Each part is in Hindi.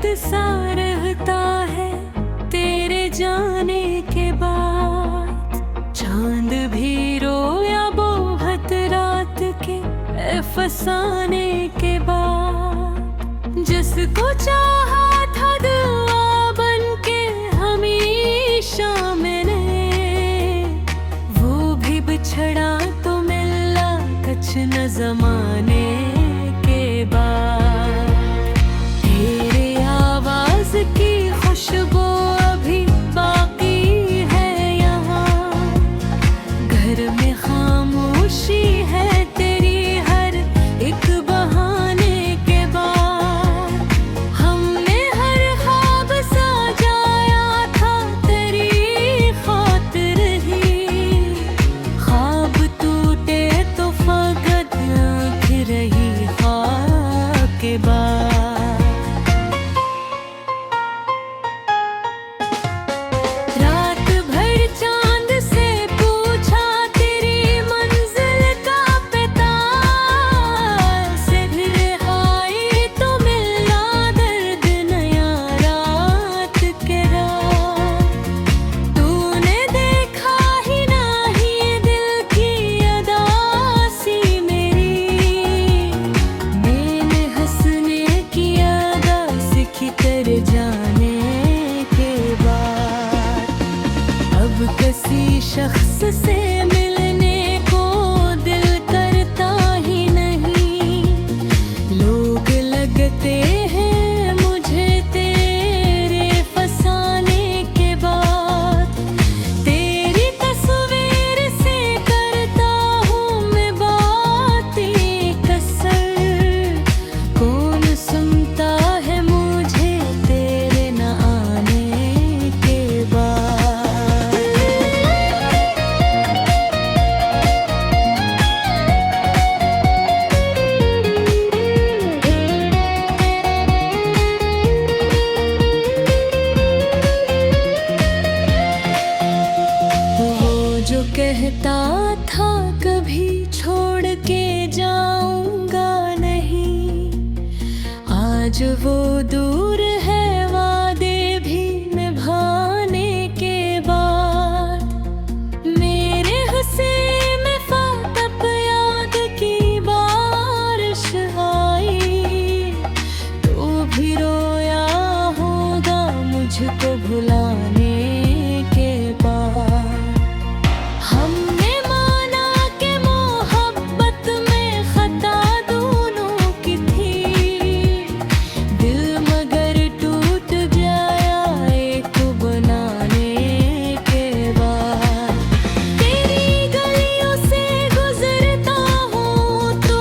वक्त सा रहता है तेरे जाने के बाद। चांद भी रोया बहुत रात के फसाने के बाद। जिसको चाहा था दुआ बन के हमेशा मैंने, वो भी बिछड़ा तो मिला कुछ न जमाने के बाद। तेरे आवाज की खुशबू अभी बाकी है यहाँ, घर में खामोशी है तेरी हर एक बहाने के बाद। हमने हर ख्वाब सजाया था तेरी खातिर ही, ख्वाब टूटे तो फकत आँख रही ख्वाब के बाद। किसी शख्स से मिलने को दिल करता ही नहीं, लोग लगते हैं मुझे तेरे फसाने के बाद। तेरी तस्वीर से करता हूँ मैं बातें कसर, कौन सुनता है मुझे तेरे न आने के बाद। जो कहता था कभी छोड़ के जाऊंगा नहीं, आज वो दूर है वादे भी निभाने के बाद। मेरे हुस्न में फातब याद की बारिश आई, तो भी रोया होगा मुझको भुलाने के बाद। हमने माना कि मोहब्बत में खता दोनों की थी, दिल मगर टूट गया एक बनाने के बाद। तेरी गलियों से गुजरता हूँ तो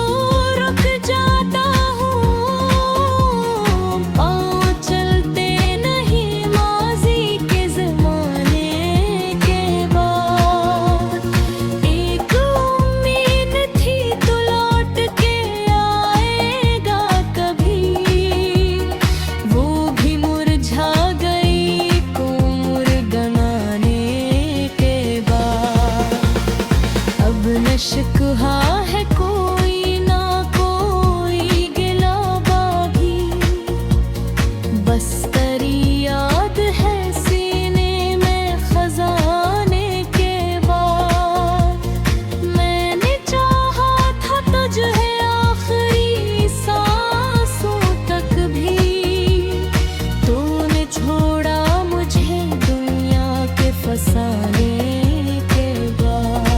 रुक जाता हूँ, पाँव चलते नहीं माजी के ज़माने के बाद। एक उम्मीद थी तो लौट के आएगा कभी, वो भी मुरझा गई कोमर गनाने के बाद। अब न शिकवा है कोई ना कोई गिला बागी, बस तेरी याद है सीने में खजाने के बाद। मैंने चाहा था तुझे आखिरी सांसों तक भी, तूने छोड़ा मुझे दुनिया के फसाने के बाद।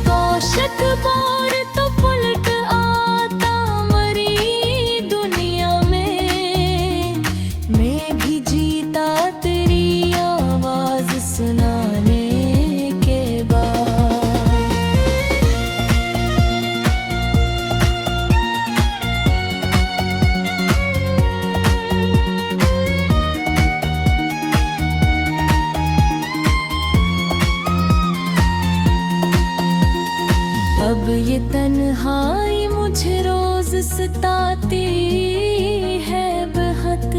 कौशक बार तो पलट आता मरी दुनिया में, मैं भी जीता तेरी आवाज सुनाने के बाद। अब ये तन्हाई मुझे रोज सताती है बहुत,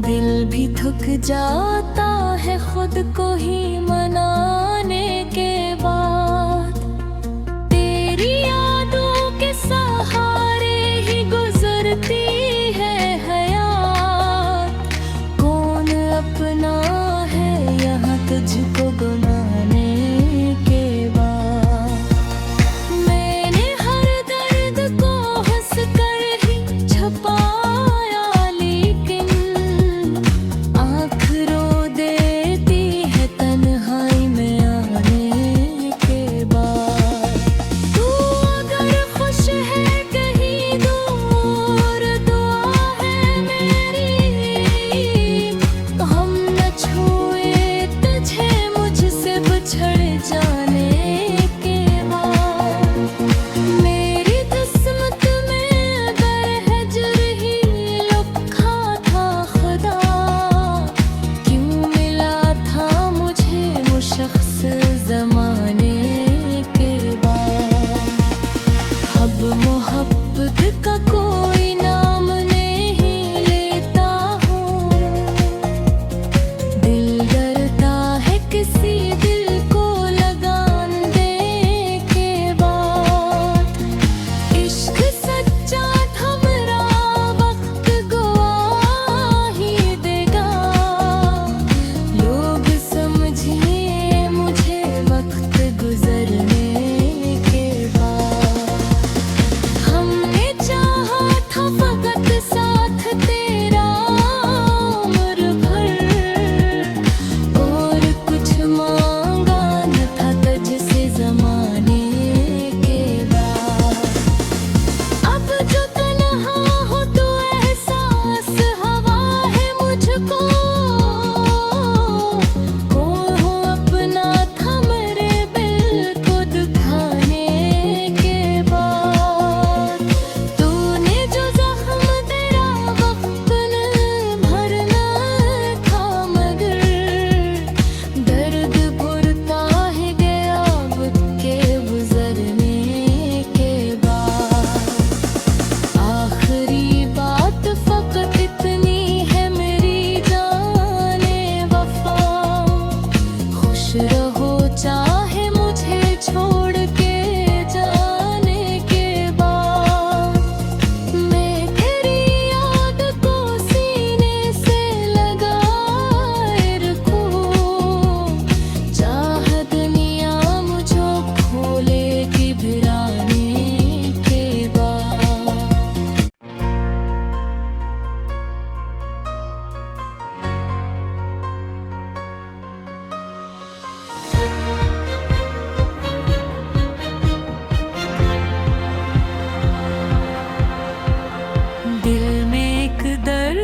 दिल भी थक जाता है खुद को ही मनाने के बाद। तेरी यादों के सहारे ही गुजरती है हया,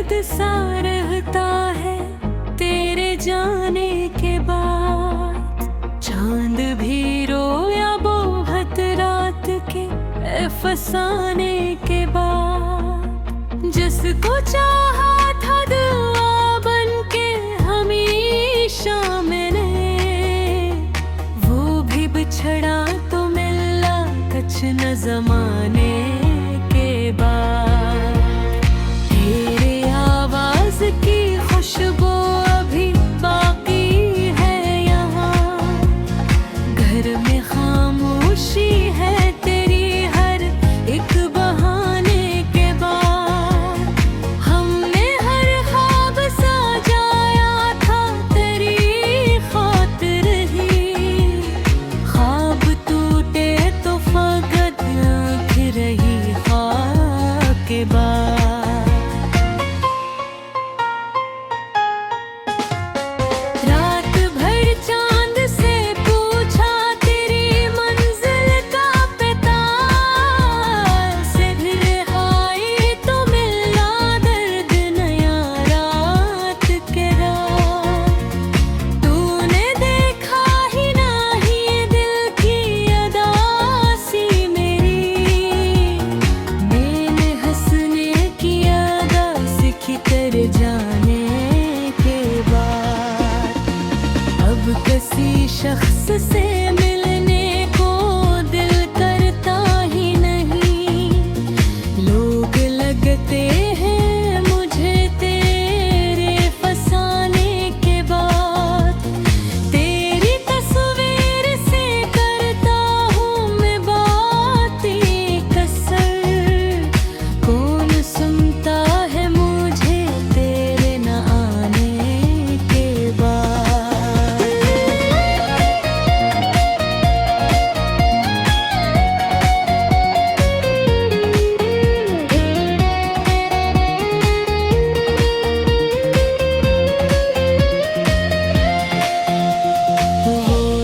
रेत सा रहता है तेरे जाने के बाद। चांद भी रोया बहुत रात के फसाने के बाद। जिसको चाहा था दुआ बन के हमेशा मैंने, वो भी बिछड़ा तो मिला कुछ न जमाने के बाद। तेरे आवाज की खुशबू अभी बाकी है यहाँ, घर में खामोशी है तेरी हर एक बहाने के बाद। हमने हर ख्वाब सजाया था तेरी खातिर ही, ख्वाब टूटे तो फकत आँख रही ख्वाब के बाद। किसी शख्स से मिलने को दिल करता ही नहीं, लोग लगते हैं मुझे तेरे फसाने के बाद। तेरी तस्वीर से करता हूँ मैं बातें कसर, कौन सुनता है मुझे तेरे न आने के बाद।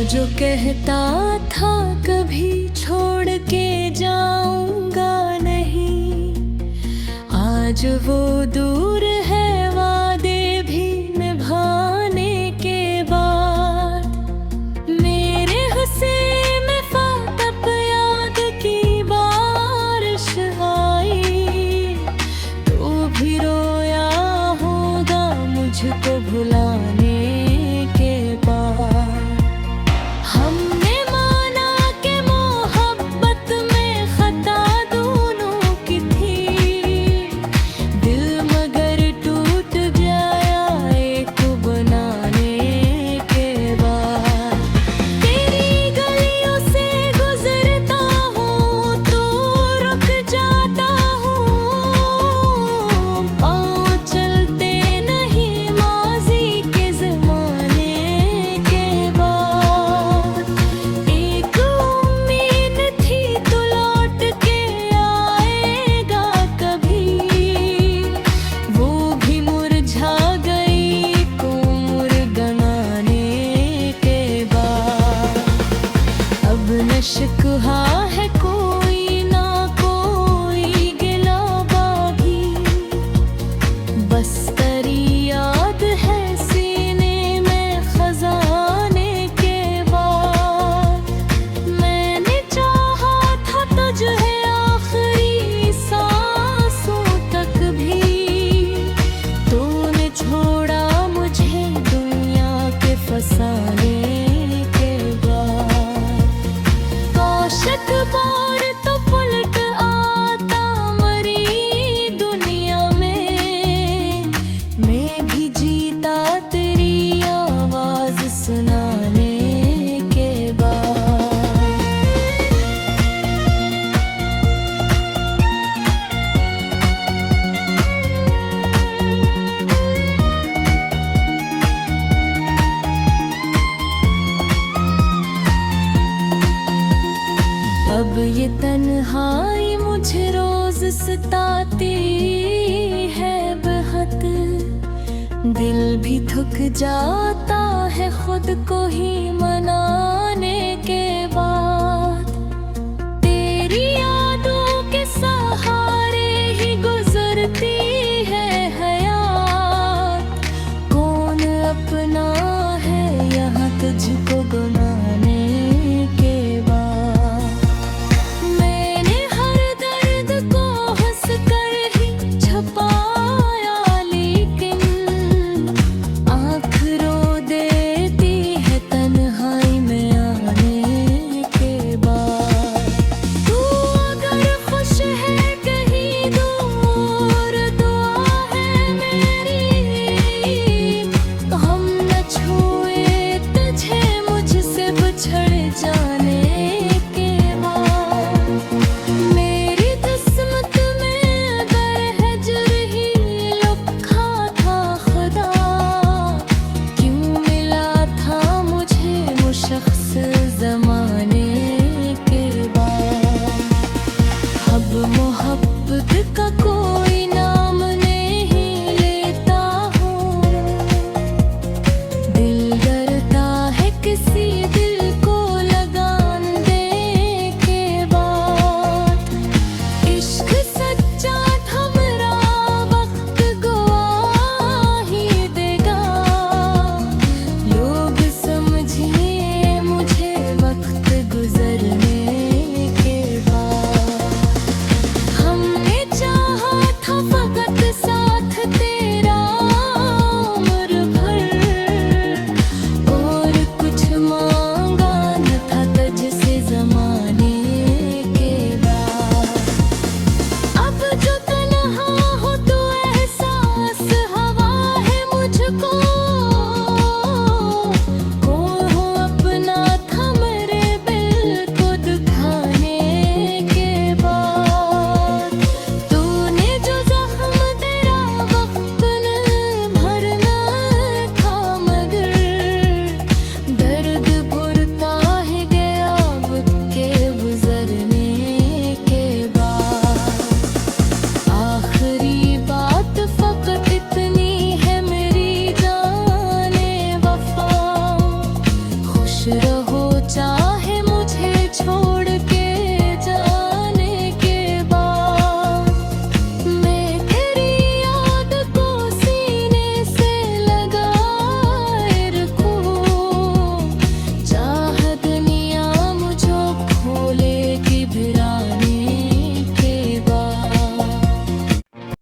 जो कहता था कभी छोड़ के जाऊंगा नहीं, आज वो दूर है वादे भी निभाने के बाद। मेरे हुस्न में फातब याद की बारिश आई, तो भी रोया होगा मुझको भुलाने के बाद। हमने माना कि मोहब्बत में खता दोनों की थी, दिल मगर टूट गया एक बनाने के बाद। तेरी गलियों से गुजरता हूँ तो रुक जाता हूँ, पाँव चलते नहीं माजी के ज़माने के बाद। एक उम्मीद थी तो लौट के आएगा कभी, वो भी मुरझा गई उम्र गंवाने के बाद। अब न शिकवा है कोई ना कोई गिला बागी, बस तेरी याद है सीने में खजाने के बाद। मैंने चाहा था तुझे आखिरी सांसों तक भी, तूने छोड़ा मुझे दुनिया के फसाने के बाद। कौशक बार तो पलट आता मरी दुनिया में, मैं भी जीता तेरी आवाज सुनाने के बाद। अब ये तन्हाई मुझे रोज सताती है बहुत, दिल भी थक जाता है खुद को ही मनाने के बाद।